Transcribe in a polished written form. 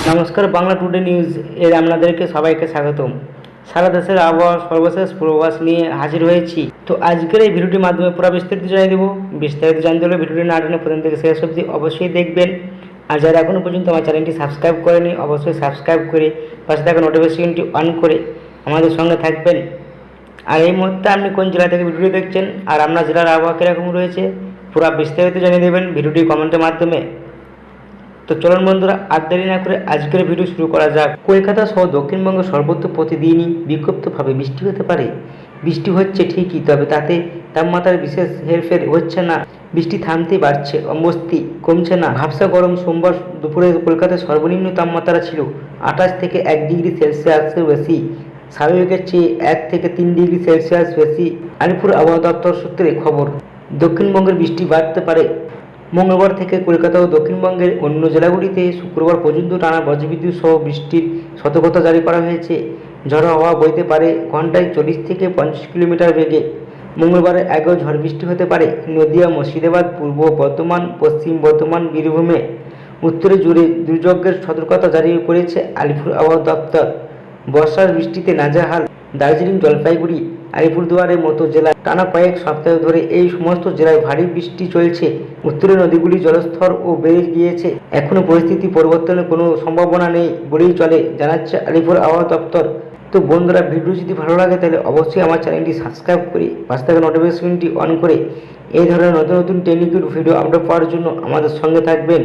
নমস্কার, Bangla today news এর আপনাদেরকে সবাইকে স্বাগতম। সারা দেশের আবহাওয়া সর্বশেষ পূর্বাভাস নিয়ে হাজির হয়েছি। তো আজকের এই ভিডিওটির মাধ্যমে পুরো বিস্তারিত জানিয়ে দেবো। বিস্তারিত জানতে হলে ভিডিওটি না টেনে প্রথম থেকে শেষ অবধি অবশ্যই দেখবেন। আর যারা এখনও পর্যন্ত আমার চ্যানেলটি সাবস্ক্রাইব করেনি অবশ্যই সাবস্ক্রাইব করে পাশে থাকা নোটিফিকেশনটি অন করে আমাদের সঙ্গে থাকবেন। আর এই মুহূর্তে আপনি কোন জেলা থেকে ভিডিও দেখছেন আর আপনার জেলার আবহাওয়া কীরকম রয়েছে পুরো বিস্তারিত জানিয়ে দেবেন ভিডিওটি কমেন্টের মাধ্যমে। তো চলুন বন্ধুরা, আর দেরি না করে আজকের ভিডিও শুরু করা যাক। কলকাতা সহ দক্ষিণবঙ্গ সর্বত্র প্রতিদিনই বিক্ষিপ্তভাবে বৃষ্টি হতে পারে। বৃষ্টি হচ্ছে ঠিকই, তবে তাতে তাপমাত্রার বিশেষ হেরফের হচ্ছে না। বৃষ্টি থামতে বাড়ছে, অস্বস্তি কমছে না। ভাবসা গরম। সোমবার দুপুরে কলকাতায় সর্বনিম্ন তাপমাত্রা ছিল 28 থেকে 1 ডিগ্রি সেলসিয়াসের বেশি, স্বাভাবিকের চেয়ে 1 থেকে 3 ডিগ্রি সেলসিয়াস বেশি। আলিপুর আবহাওয়া দপ্তর সূত্রে খবর, দক্ষিণবঙ্গের বৃষ্টি বাড়তে পারে। মঙ্গলবার থেকে কলকাতা ও দক্ষিণবঙ্গের অন্য জেলাগুলিতে শুক্রবার পর্যন্ত টানা বজ্রবিদ্যুৎ সহ বৃষ্টির সতর্কতা জারি করা হয়েছে। ঝড়ো হাওয়া বইতে পারে ঘন্টায় 40 থেকে 50 কিলোমিটার বেগে। মঙ্গলবারে আগেও ঝড় বৃষ্টি হতে পারে নদিয়া, মুর্শিদাবাদ, পূর্ব বর্ধমান, পশ্চিম বর্ধমান, বীরভূমে। উত্তরে জুড়ে দুর্যোগের সতর্কতা জারি করেছে আলিপুর আবহাওয়া দপ্তর। বর্ষার বৃষ্টিতে নাজেহাল দার্জিলিং, জলপাইগুড়ি, আলিপুরদুয়ারের মতো জেলায়। টানা কয়েক সপ্তাহ ধরে এই সমস্ত জেলায় ভারী বৃষ্টি চলছে। উত্তরে নদীগুলির জলস্তর ও বেড়ে গিয়েছে। এখনও পরিস্থিতি পরিবর্তনের কোনো সম্ভাবনা নেই বলেই চলে, জানাচ্ছে আলিপুর আবহাওয়া দপ্তর। তো বন্ধুরা, ভিডিও যদি ভালো লাগে তাহলে অবশ্যই আমার চ্যানেলটি সাবস্ক্রাইব করে পাশে থাকা নোটিফিকেশনটি অন করে এই ধরনের নতুন নতুন টেকনিক্যাল ভিডিও আপলোড পাওয়ার জন্য আমাদের সঙ্গে থাকবেন।